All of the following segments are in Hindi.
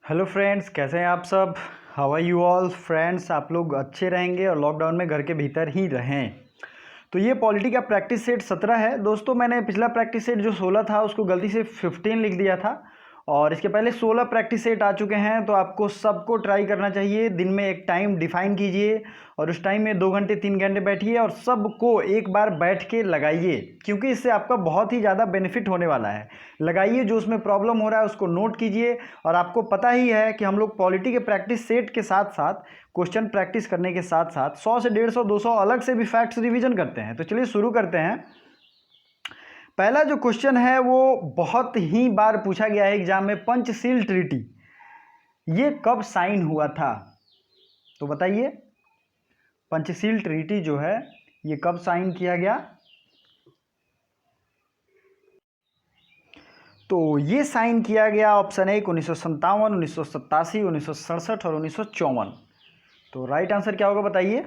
हेलो फ्रेंड्स, कैसे हैं आप सब। How are you all friends. आप लोग अच्छे रहेंगे और लॉकडाउन में घर के भीतर ही रहें। तो ये पॉलिटी का प्रैक्टिस सेट 17 है दोस्तों। मैंने पिछला प्रैक्टिस सेट जो 16 था उसको गलती से 15 लिख दिया था और इसके पहले 16 प्रैक्टिस सेट आ चुके हैं। तो आपको सबको ट्राई करना चाहिए। दिन में एक टाइम डिफाइन कीजिए और उस टाइम में 2 घंटे 3 घंटे बैठिए और सबको एक बार बैठ के लगाइए, क्योंकि इससे आपका बहुत ही ज़्यादा बेनिफिट होने वाला है। लगाइए, जो उसमें प्रॉब्लम हो रहा है उसको नोट कीजिए। और आपको पता ही है कि हम लोग पॉलिटी के प्रैक्टिस सेट के साथ साथ क्वेश्चन प्रैक्टिस करने के साथ साथ 100 से 150 200 अलग से भी फैक्ट्स रिवीजन करते हैं। तो चलिए शुरू करते हैं। पहला जो क्वेश्चन है वो बहुत ही बार पूछा गया है एग्जाम में। पंचशील ट्रीटी ये कब साइन हुआ था? तो बताइए, पंचशील ट्रीटी जो है ये कब साइन किया गया? तो ये साइन किया गया ऑप्शन 1 1957, 1987, 1967 और 1954। तो राइट आंसर क्या होगा बताइए।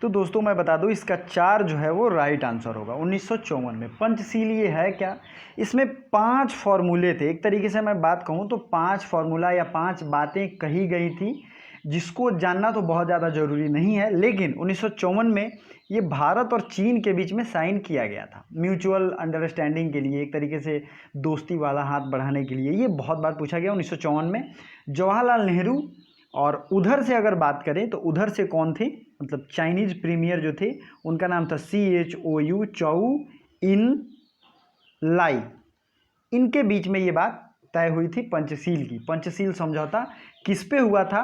तो दोस्तों मैं बता दूं, इसका 4 जो है वो राइट आंसर होगा। 1954 में पंचशील ये है क्या? इसमें 5 फॉर्मूले थे। एक तरीके से मैं बात कहूं तो 5 फॉर्मूला या 5 बातें कही गई थी, जिसको जानना तो बहुत ज़्यादा ज़रूरी नहीं है। लेकिन 1954 में ये भारत और चीन के बीच में साइन किया गया था, म्यूचुअल अंडरस्टैंडिंग के लिए, एक तरीके से दोस्ती वाला हाथ बढ़ाने के लिए। ये बहुत बार पूछा गया 1954 में। जवाहरलाल नेहरू, और उधर से अगर बात करें तो उधर से कौन थे, मतलब चाइनीज प्रीमियर जो थे उनका नाम था CHOU, चौ इन लाई। इनके बीच में ये बात तय हुई थी पंचशील की। पंचशील समझौता किस पे हुआ था?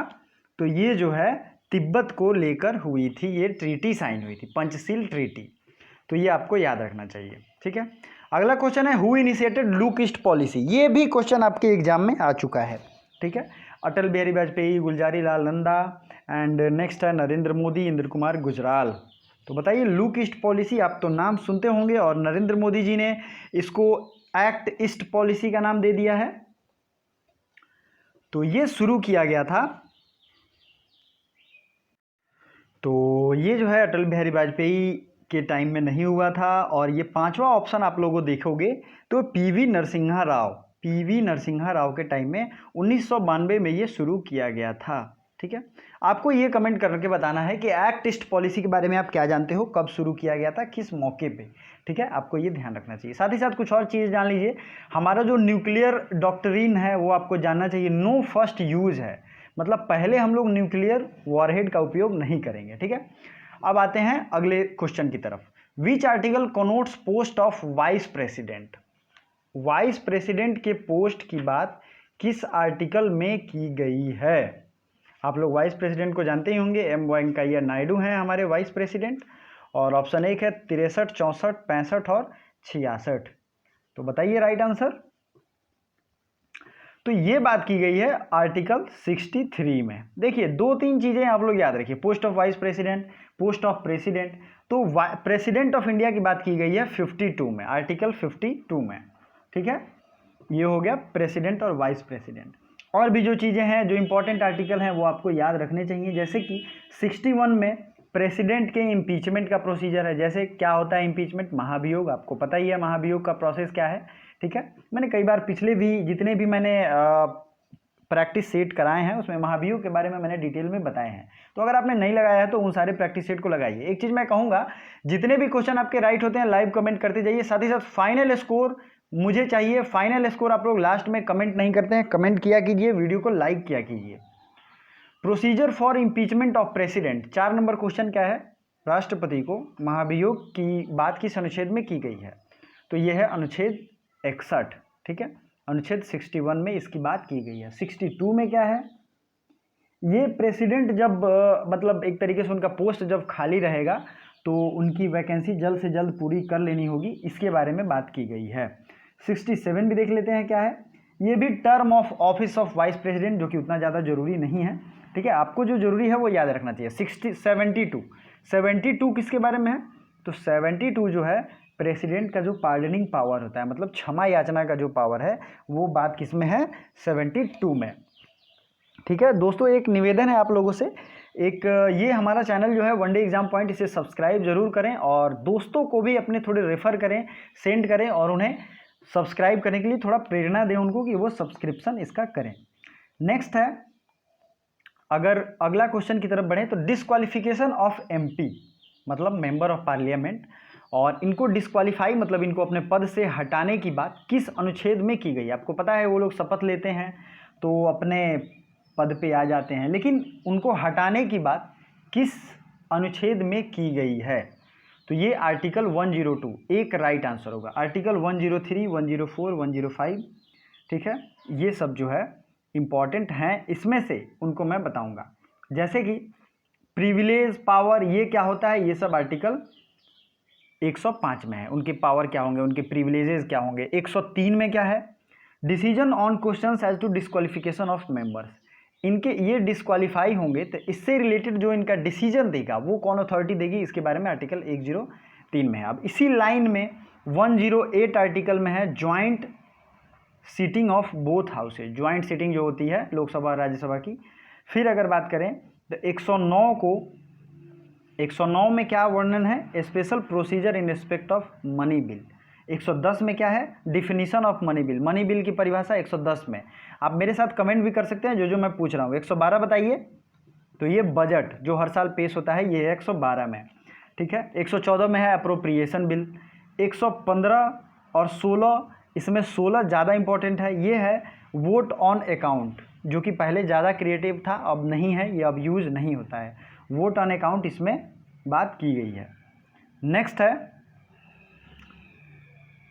तो ये जो है तिब्बत को लेकर हुई थी, ये ट्रीटी साइन हुई थी, पंचशील ट्रीटी। तो ये आपको याद रखना चाहिए, ठीक है। अगला क्वेश्चन है who initiated look east policy. ये भी क्वेश्चन आपके एग्जाम में आ चुका है, ठीक है। अटल बिहारी वाजपेयी, गुलजारी लाल नंदा एंड नेक्स्ट है नरेंद्र मोदी, इंद्र कुमार गुजराल। तो बताइए, लुक ईस्ट पॉलिसी आप तो नाम सुनते होंगे और नरेंद्र मोदी जी ने इसको एक्ट ईस्ट पॉलिसी का नाम दे दिया है। तो ये शुरू किया गया था, तो ये जो है अटल बिहारी वाजपेयी के टाइम में नहीं हुआ था। और ये 5वां ऑप्शन आप लोगों देखोगे तो PV नरसिम्हा राव, PV नरसिम्हा राव के टाइम में 1992 में ये शुरू किया गया था, ठीक है। आपको ये कमेंट करके बताना है कि एक्ट ईस्ट पॉलिसी के बारे में आप क्या जानते हो, कब शुरू किया गया था, किस मौके पे, ठीक है। आपको ये ध्यान रखना चाहिए। साथ ही साथ कुछ और चीज़ जान लीजिए। हमारा जो न्यूक्लियर डॉक्ट्रिन है वो आपको जानना चाहिए। नो फर्स्ट यूज है, मतलब पहले हम लोग न्यूक्लियर वॉरहेड का उपयोग नहीं करेंगे, ठीक है। अब आते हैं अगले क्वेश्चन की तरफ। Which article connotes post of vice president. Vice president के पोस्ट की बात किस आर्टिकल में की गई है? आप लोग वाइस प्रेसिडेंट को जानते ही होंगे, M वेंकैया नायडू हैं हमारे वाइस प्रेसिडेंट। और ऑप्शन 1 है 63, 64, 65 और 66। तो बताइए राइट आंसर। तो ये बात की गई है आर्टिकल 63 में। देखिए 2-3 चीजें आप लोग याद रखिए, post of vice president, post of president. तो प्रेसिडेंट ऑफ इंडिया की बात की गई है 52 में, आर्टिकल 52 में, ठीक है। ये हो गया प्रेसिडेंट और वाइस प्रेसिडेंट। और भी जो चीज़ें हैं, जो इंपॉर्टेंट आर्टिकल हैं वो आपको याद रखने चाहिए, जैसे कि 61 में प्रेसिडेंट के इम्पीचमेंट का प्रोसीजर है। जैसे क्या होता है इम्पीचमेंट? महाभियोग, आपको पता ही है महाभियोग का प्रोसेस क्या है, ठीक है। मैंने कई बार पिछले भी जितने भी मैंने प्रैक्टिस सेट कराए हैं उसमें महाभियोग के बारे में मैंने डिटेल में बताए हैं। तो अगर आपने नहीं लगाया है तो उन सारे प्रैक्टिस सेट को लगाइए। एक चीज़ मैं कहूँगा, जितने भी क्वेश्चन आपके राइट होते हैं लाइव कमेंट करते जाइए। साथ ही साथ फाइनल स्कोर मुझे चाहिए। फाइनल स्कोर आप लोग लास्ट में कमेंट नहीं करते हैं, कमेंट किया कीजिए, वीडियो को लाइक किया कीजिए। Procedure for impeachment of president, 4 number question क्या है? राष्ट्रपति को महाभियोग की बात किस अनुच्छेद में की गई है? तो यह है अनुच्छेद 61, ठीक है। अनुच्छेद 61 में इसकी बात की गई है। 62 में क्या है? ये प्रेसिडेंट जब मतलब एक तरीके से उनका पोस्ट जब खाली रहेगा तो उनकी वैकेंसी जल्द से जल्द पूरी कर लेनी होगी, इसके बारे में बात की गई है। 67 भी देख लेते हैं क्या है। ये भी term of office of vice president, जो कि उतना ज़्यादा जरूरी नहीं है, ठीक है। आपको जो जरूरी है वो याद रखना चाहिए। 72 किसके बारे में है? तो 72 जो है प्रेसिडेंट का जो पार्डनिंग पावर होता है, मतलब क्षमा याचना का जो पावर है, वो बात किस में है? 72 में, ठीक है। दोस्तों एक निवेदन है आप लोगों से, एक ये हमारा चैनल जो है वनडे एग्जाम पॉइंट, इसे सब्सक्राइब जरूर करें और दोस्तों को भी अपने थोड़े रेफर करें, सेंड करें और उन्हें सब्सक्राइब करने के लिए थोड़ा प्रेरणा दें उनको कि वो सब्सक्रिप्शन इसका करें। नेक्स्ट है, अगर अगला क्वेश्चन की तरफ बढ़े तो डिस्क्वालिफिकेशन ऑफ एमपी मतलब मेंबर ऑफ पार्लियामेंट, और इनको डिस्क्वालीफाई मतलब इनको अपने पद से हटाने की बात किस अनुच्छेद में की गई। आपको पता है वो लोग शपथ लेते हैं तो अपने पद पे आ जाते हैं, लेकिन उनको हटाने की बात किस अनुच्छेद में की गई है। तो ये आर्टिकल 102 एक राइट आंसर होगा। आर्टिकल 103, 104, 105, ठीक है, ये सब जो है इम्पॉर्टेंट हैं, इसमें से उनको मैं बताऊंगा। जैसे कि प्रिविलेज पावर, ये क्या होता है, ये सब आर्टिकल 105 में है, उनके पावर क्या होंगे, उनके प्रिविलेजेस क्या होंगे। 103 में क्या है, decision on questions as to disqualification of members, इनके ये डिस्क्वालीफाई होंगे तो इससे रिलेटेड जो इनका डिसीजन देगा वो कौन अथॉरिटी देगी, इसके बारे में आर्टिकल 103 में है। अब इसी लाइन में 108 आर्टिकल में है joint sitting of both houses, joint sitting जो होती है लोकसभा और राज्यसभा की। फिर अगर बात करें तो 109 में क्या वर्णन है, special procedure in respect of money bill. 110 में क्या है, definition of money bill, money bill की परिभाषा 110 में। आप मेरे साथ कमेंट भी कर सकते हैं जो मैं पूछ रहा हूँ। 112 बताइए, तो ये बजट जो हर साल पेश होता है ये है 112 में, ठीक है। 114 में है अप्रोप्रिएशन बिल। 115 और 16, इसमें 16 ज़्यादा इंपॉर्टेंट है, ये है वोट ऑन अकाउंट, जो कि पहले ज़्यादा क्रिएटिव था, अब नहीं है, ये अब यूज नहीं होता है। वोट ऑन अकाउंट इसमें बात की गई है। नेक्स्ट है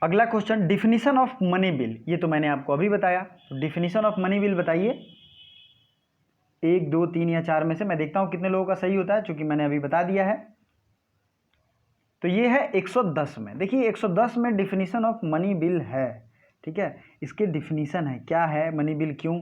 अगला question, definition of money bill, ये तो मैंने आपको अभी बताया। तो डिफिनीशन ऑफ मनी बिल बताइए, 1, 2, 3 या 4 में से मैं देखता हूं कितने लोगों का सही होता है, चूंकि मैंने अभी बता दिया है। तो ये है 110 में। देखिए 110 में डिफिनीशन ऑफ मनी बिल है, ठीक है। इसके डिफिनीशन है, क्या है मनी बिल, क्यों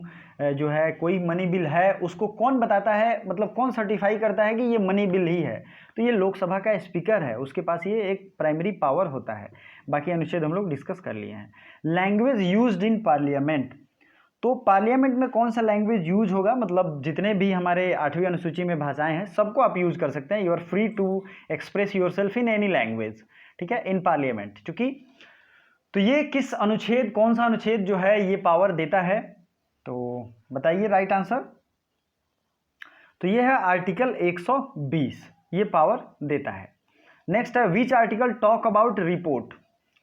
जो है कोई मनी बिल है उसको कौन बताता है, मतलब कौन सर्टिफाई करता है कि ये मनी बिल ही है। तो ये लोकसभा का स्पीकर है, उसके पास ये एक प्राइमरी पावर होता है। बाकी अनुच्छेद हम लोग डिस्कस कर लिए हैं। लैंग्वेज यूज्ड इन पार्लियामेंट, तो पार्लियामेंट में कौन सा लैंग्वेज यूज होगा, मतलब जितने भी हमारे 8वीं अनुसूची में भाषाएं हैं सबको आप यूज कर सकते हैं। You are free to express yourself in any language, ठीक है, इन पार्लियामेंट। चूंकि तो ये किस अनुच्छेद, कौन सा अनुच्छेद जो है ये पावर देता है, तो बताइए राइट आंसर। तो ये है आर्टिकल 120, ये पावर देता है। नेक्स्ट है which article talk about report,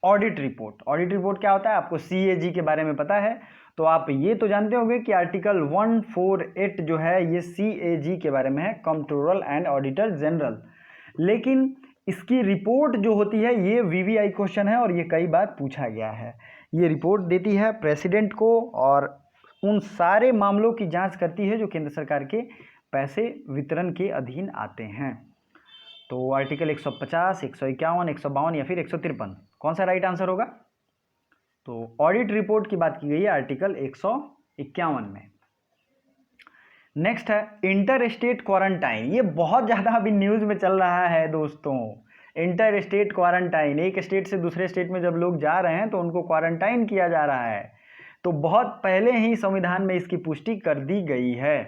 audit report. Audit report क्या होता है, आपको CAG के बारे में पता है, तो आप ये तो जानते होंगे कि आर्टिकल 148 जो है ये CAG के बारे में है, कंट्रोलर एंड ऑडिटर जनरल। लेकिन इसकी रिपोर्ट जो होती है ये VVI क्वेश्चन है और ये कई बार पूछा गया है। ये रिपोर्ट देती है प्रेसिडेंट को और उन सारे मामलों की जांच करती है जो केंद्र सरकार के पैसे वितरण के अधीन आते हैं। तो आर्टिकल 150, 151, 152 या फिर 153, कौन सा राइट आंसर होगा। तो ऑडिट रिपोर्ट की बात की गई है आर्टिकल 151 में। नेक्स्ट है इंटर स्टेट क्वारंटाइन, ये बहुत ज़्यादा अभी न्यूज़ में चल रहा है दोस्तों। इंटर स्टेट क्वारंटाइन, एक स्टेट से दूसरे स्टेट में जब लोग जा रहे हैं तो उनको क्वारंटाइन किया जा रहा है। तो बहुत पहले ही संविधान में इसकी पुष्टि कर दी गई है।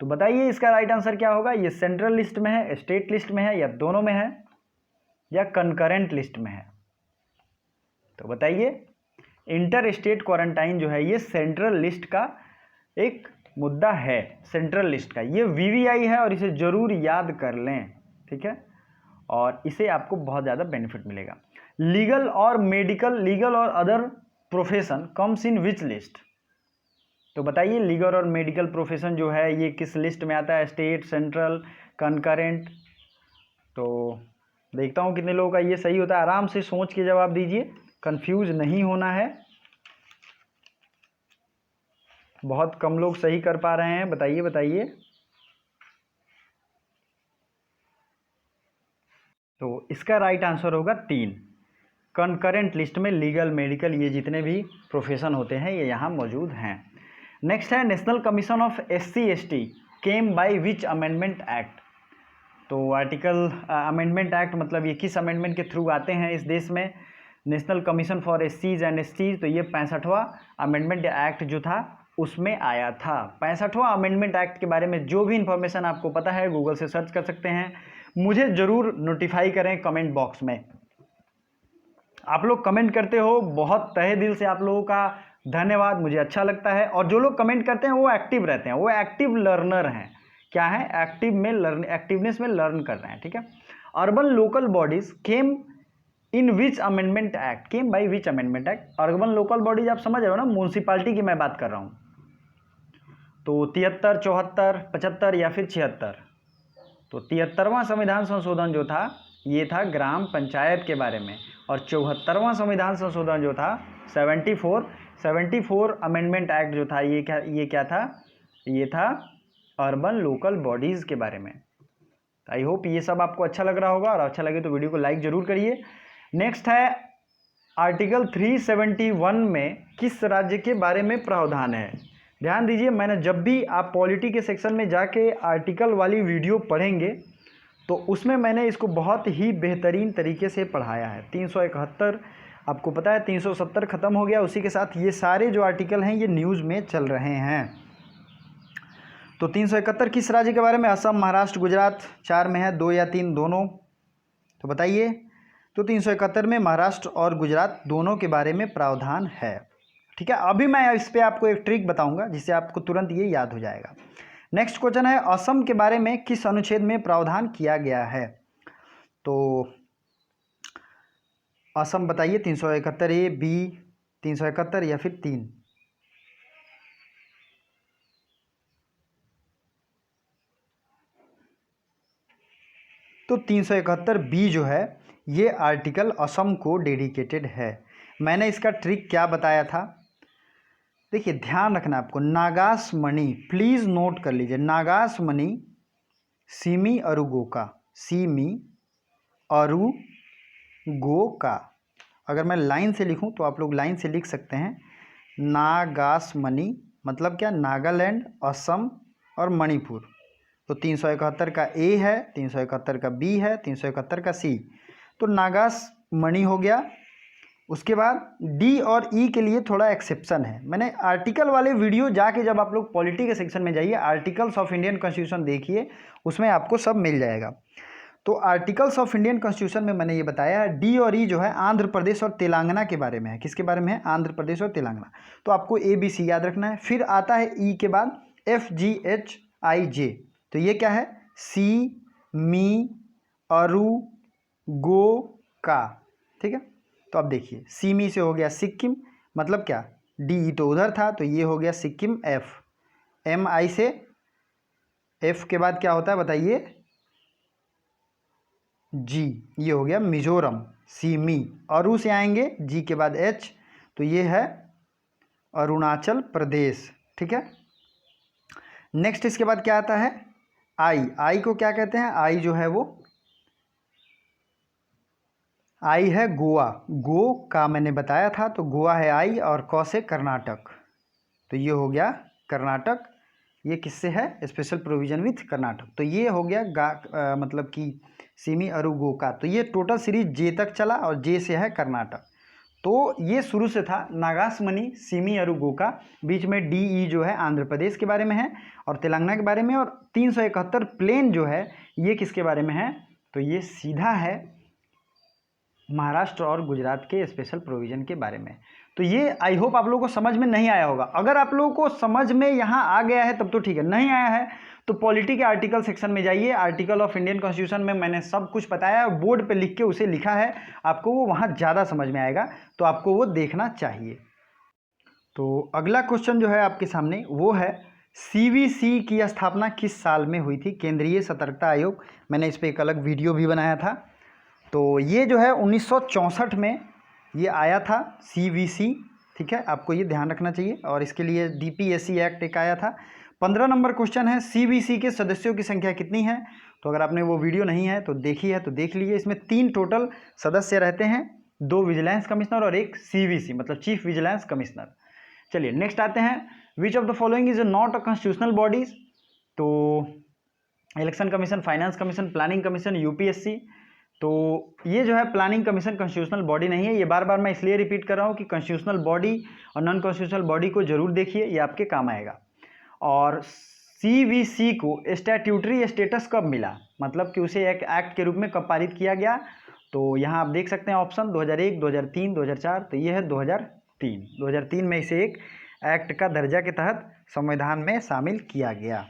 तो बताइए इसका राइट आंसर क्या होगा। ये सेंट्रल लिस्ट में है, स्टेट लिस्ट में है, या दोनों में है, या कंकरेंट लिस्ट में है। तो बताइए इंटर स्टेट क्वारंटाइन जो है ये सेंट्रल लिस्ट का एक मुद्दा है, सेंट्रल लिस्ट का। ये VVI है और इसे जरूर याद कर लें, ठीक है, और इसे आपको बहुत ज़्यादा बेनिफिट मिलेगा। लीगल और मेडिकल, लीगल और other profession comes in which list. तो बताइए लीगल और मेडिकल प्रोफेशन जो है ये किस लिस्ट में आता है, स्टेट, सेंट्रल, कंकरेंट। तो देखता हूँ कितने लोगों का ये सही होता है, आराम से सोच के जवाब दीजिए, कंफ्यूज नहीं होना है। बहुत कम लोग सही कर पा रहे हैं, बताइए बताइए। तो इसका राइट आंसर होगा 3। कंकरेंट लिस्ट में लीगल, मेडिकल, ये जितने भी प्रोफेशन होते हैं ये यहाँ मौजूद हैं। नेक्स्ट है national commission of SC/ST came by which amendment act. तो आर्टिकल अमेंडमेंट एक्ट मतलब ये किस अमेंडमेंट के थ्रू आते हैं इस देश में। National commission for SCs and STs, तो ये 65वां अमेंडमेंट एक्ट जो था उसमें आया था। 65वां अमेंडमेंट एक्ट के बारे में जो भी इंफॉर्मेशन आपको पता है गूगल से सर्च कर सकते हैं, मुझे ज़रूर नोटिफाई करें कमेंट बॉक्स में। आप लोग कमेंट करते हो, बहुत तहे दिल से आप लोगों का धन्यवाद, मुझे अच्छा लगता है। और जो लोग कमेंट करते हैं वो एक्टिव रहते हैं, वो एक्टिव लर्नर हैं। क्या है? एक्टिवनेस में लर्न कर रहे हैं, ठीक है। Urban local bodies came in which amendment act, came by which amendment act. Urban local bodies आप समझ रहे हो ना, म्यूनसिपालिटी की मैं बात कर रहा हूँ। तो 73, 74, 75 या फिर 76। तो 73वां संविधान संशोधन जो था ये था ग्राम पंचायत के बारे में, और 74वां संविधान संशोधन जो था 74 अमेंडमेंट एक्ट जो था ये क्या था? ये था अर्बन लोकल बॉडीज़ के बारे में। आई होप ये सब आपको अच्छा लग रहा होगा, और अच्छा लगे तो वीडियो को लाइक जरूर करिए। नेक्स्ट है आर्टिकल 371 में किस राज्य के बारे में प्रावधान है? ध्यान दीजिए, मैंने जब भी आप पॉलिटी के सेक्शन में जाके आर्टिकल वाली वीडियो पढ़ेंगे तो उसमें मैंने इसको बहुत ही बेहतरीन तरीके से पढ़ाया है। 371 आपको पता है, 370 ख़त्म हो गया, उसी के साथ ये सारे जो आर्टिकल हैं ये न्यूज़ में चल रहे हैं। तो 371 किस राज्य के बारे में? असम, महाराष्ट्र, गुजरात, 4 में है, 2 या 3 दोनों? तो बताइए। तो 371 में महाराष्ट्र और गुजरात दोनों के बारे में प्रावधान है, ठीक है। अभी मैं इस पर आपको एक ट्रिक बताऊंगा जिससे आपको तुरंत ये याद हो जाएगा। नेक्स्ट क्वेश्चन है असम के बारे में किस अनुच्छेद में प्रावधान किया गया है? तो असम बताइए, 371 ए, बी, 371 या फिर 3? तो 371 बी जो है ये आर्टिकल असम को डेडिकेटेड है। मैंने इसका ट्रिक क्या बताया था? देखिए ध्यान रखना आपको, नागास मणि, प्लीज़ नोट कर लीजिए, नागास मणि सीमी अरुगोका, सीमी अरुगोका। अगर मैं लाइन से लिखूं तो आप लोग लाइन से लिख सकते हैं, नागास मणि मतलब क्या? नागालैंड, असम और मणिपुर। तो 371 का ए है, 371 का बी है, 371 का सी। तो नागास मणि हो गया। उसके बाद डी और ई के लिए थोड़ा एक्सेप्शन है। मैंने आर्टिकल वाले वीडियो जाके, जब आप लोग पॉलिटी के सेक्शन में जाइए, आर्टिकल्स ऑफ इंडियन कॉन्स्टिट्यूशन देखिए, उसमें आपको सब मिल जाएगा। तो आर्टिकल्स ऑफ इंडियन कॉन्स्टिट्यूशन में मैंने ये बताया है, डी और ई जो है आंध्र प्रदेश और तेलंगाना के बारे में है। किसके बारे में है? आंध्र प्रदेश और तेलंगाना। तो आपको ए बी सी याद रखना है। फिर आता है ई के बाद एफ जी एच आई जे। तो ये क्या है? सी, मी, अरु, गो, का, ठीक है। तो अब देखिए, सीमी से हो गया सिक्किम, मतलब क्या? डी तो उधर था, तो ये हो गया सिक्किम एफ। एम आई से एफ के बाद क्या होता है बताइए? जी, ये हो गया मिजोरम, सीमी। अरु से आएंगे जी के बाद एच, तो ये है अरुणाचल प्रदेश, ठीक है। नेक्स्ट इसके बाद क्या आता है? आई। आई को क्या कहते हैं? आई जो है वो आई है गोवा, गो का मैंने बताया था, तो गोवा है आई, और कौ से कर्नाटक। तो ये हो गया कर्नाटक। ये किससे है? Special provision with Karnataka. तो ये हो गया मतलब कि सीमी अरु गो का। तो ये टोटल सीरीज जे तक चला, और जे से है कर्नाटक। तो ये शुरू से था नागास मणि, सीमी अरु गो का। बीच में डी ई जो है आंध्र प्रदेश के बारे में है और तेलंगाना के बारे में, और 371 प्लेन जो है ये किसके बारे में है? तो ये सीधा है महाराष्ट्र और गुजरात के स्पेशल प्रोविज़न के बारे में। तो ये आई होप आप लोगों को समझ में नहीं आया होगा। अगर आप लोगों को समझ में यहाँ आ गया है तब तो ठीक है, नहीं आया है तो पॉलिटी के आर्टिकल सेक्शन में जाइए। आर्टिकल ऑफ इंडियन कॉन्स्टिट्यूशन में मैंने सब कुछ बताया है, बोर्ड पे लिख के उसे लिखा है, आपको वो वहाँ ज़्यादा समझ में आएगा, तो आपको वो देखना चाहिए। तो अगला क्वेश्चन जो है आपके सामने वो है, CVC की स्थापना किस साल में हुई थी? केंद्रीय सतर्कता आयोग। मैंने इस पर एक अलग वीडियो भी बनाया था। तो ये जो है 1964 में ये आया था CVC, ठीक है, आपको ये ध्यान रखना चाहिए। और इसके लिए DPSC एक्ट एक आया था। 15 नंबर क्वेश्चन है, CVC के सदस्यों की संख्या कितनी है? तो अगर आपने वो वीडियो नहीं है तो देखी है तो देख लीजिए। इसमें 3 टोटल सदस्य रहते हैं, 2 विजिलेंस कमिश्नर और 1 CVC मतलब चीफ विजिलेंस कमिश्नर। चलिए नेक्स्ट आते हैं, which of the following is not a constitutional bodies? तो election commission, finance commission, planning commission, UPSC। तो ये जो है प्लानिंग कमीशन कॉन्स्टिट्यूशनल बॉडी नहीं है। ये बार बार मैं इसलिए रिपीट कर रहा हूँ कि कॉन्स्टिट्यूशनल बॉडी और नॉन कॉन्स्टिट्यूशनल बॉडी को जरूर देखिए, ये आपके काम आएगा। और CVC को स्टैट्यूटरी स्टेटस कब मिला, मतलब कि उसे एक एक्ट के रूप में कब पारित किया गया? तो यहाँ आप देख सकते हैं ऑप्शन 2001, 2003, 2004। तो ये है 2003 में इसे एक एक्ट का दर्जा के तहत संविधान में शामिल किया गया।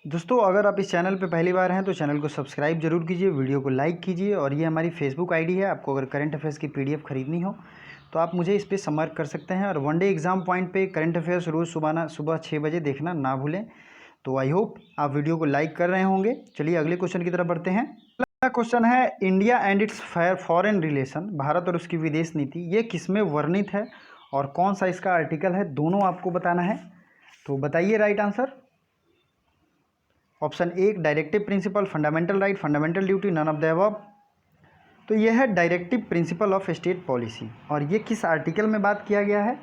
दोस्तों अगर आप इस चैनल पर पहली बार हैं तो चैनल को सब्सक्राइब जरूर कीजिए, वीडियो को लाइक कीजिए और ये हमारी फेसबुक आईडी है। आपको अगर करंट अफेयर्स की पीडीएफ खरीदनी हो तो आप मुझे इस पर संपर्क कर सकते हैं। और वनडे एग्जाम पॉइंट पे करंट अफेयर्स रोज़ सुबह 6 बजे देखना ना भूलें। तो आई होप आप वीडियो को लाइक कर रहे होंगे। चलिए अगले क्वेश्चन की तरफ बढ़ते हैं। अगला क्वेश्चन है India and it's foreign relation, Bharat और उसकी विदेश नीति, ये किसमें वर्णित है और कौन सा इसका आर्टिकल है, दोनों आपको बताना है। तो बताइए right answer. Option 1 directive principle, fundamental right, fundamental duty, none of the above. तो यह है directive principle of state policy और ये किस आर्टिकल में बात किया गया है,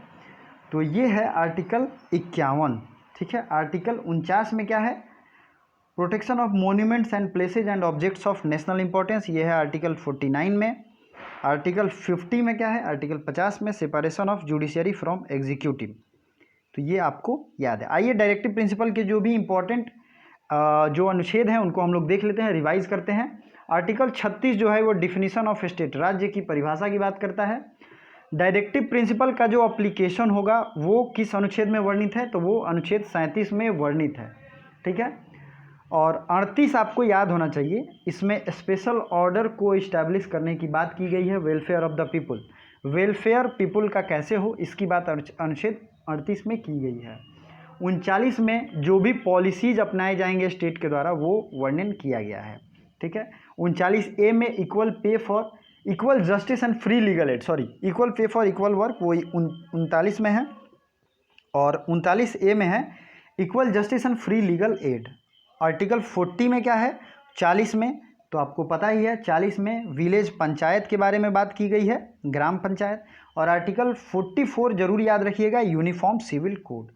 तो ये है आर्टिकल 51। ठीक है, आर्टिकल 49 में क्या है, protection of monuments and places and objects of national importance, ये है आर्टिकल 49 में। आर्टिकल 50 में क्या है, आर्टिकल 50 में separation of judiciary from executive. तो ये आपको याद है। आइए डायरेक्टिव प्रिंसिपल के जो भी इंपॉर्टेंट जो अनुच्छेद हैं उनको हम लोग देख लेते हैं, रिवाइज करते हैं। आर्टिकल 36 जो है वो डिफिनीशन ऑफ स्टेट, राज्य की परिभाषा की बात करता है। डायरेक्टिव प्रिंसिपल का जो एप्लीकेशन होगा वो किस अनुच्छेद में वर्णित है, तो वो अनुच्छेद 37 में वर्णित है। ठीक है, और 38 आपको याद होना चाहिए, इसमें स्पेशल ऑर्डर को इस्टेब्लिश करने की बात की गई है, welfare of the people, welfare people का कैसे हो इसकी बात अनुच्छेद 38 में की गई है। 39 में जो भी पॉलिसीज अपनाए जाएंगे स्टेट के द्वारा वो वर्णन किया गया है। ठीक है, 39A में equal pay for equal justice and free legal aid, sorry equal pay for equal work, वो 39 में है। और 39A में है equal justice and free legal aid. Article 40 में क्या है, 40 में तो आपको पता ही है, 40 में विलेज पंचायत के बारे में बात की गई है, ग्राम पंचायत। और आर्टिकल 44 जरूर याद रखिएगा, यूनिफॉर्म सिविल कोड।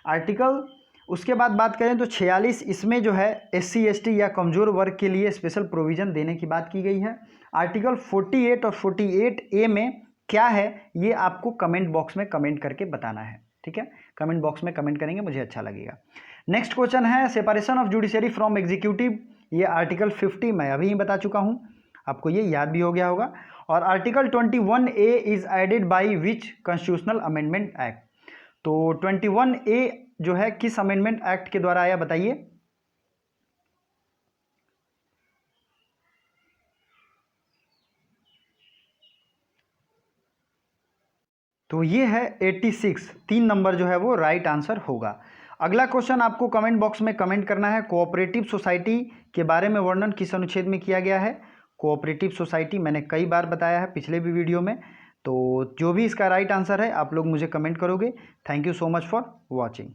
आर्टिकल उसके बाद बात करें तो 46, इसमें जो है SC ST या कमज़ोर वर्ग के लिए स्पेशल प्रोविज़न देने की बात की गई है। आर्टिकल 48 और 48A में क्या है ये आपको कमेंट बॉक्स में कमेंट करके बताना है। ठीक है, कमेंट बॉक्स में कमेंट करेंगे, मुझे अच्छा लगेगा। नेक्स्ट क्वेश्चन है separation of judiciary from executive, ये आर्टिकल 50 मैं अभी ही बता चुका हूँ, आपको ये याद भी हो गया होगा। और article 21A is added by which constitutional amendment act, तो 21A जो है किस अमेंडमेंट एक्ट के द्वारा आया बताइए। तो ये है 86, 3 नंबर जो है वो राइट आंसर होगा। अगला क्वेश्चन आपको कमेंट बॉक्स में कमेंट करना है, कोऑपरेटिव सोसाइटी के बारे में वर्णन किस अनुच्छेद में किया गया है। कोऑपरेटिव सोसाइटी मैंने कई बार बताया है पिछले भी वीडियो में, तो जो भी इसका राइट आंसर है आप लोग मुझे कमेंट करोगे। Thank you so much for watching.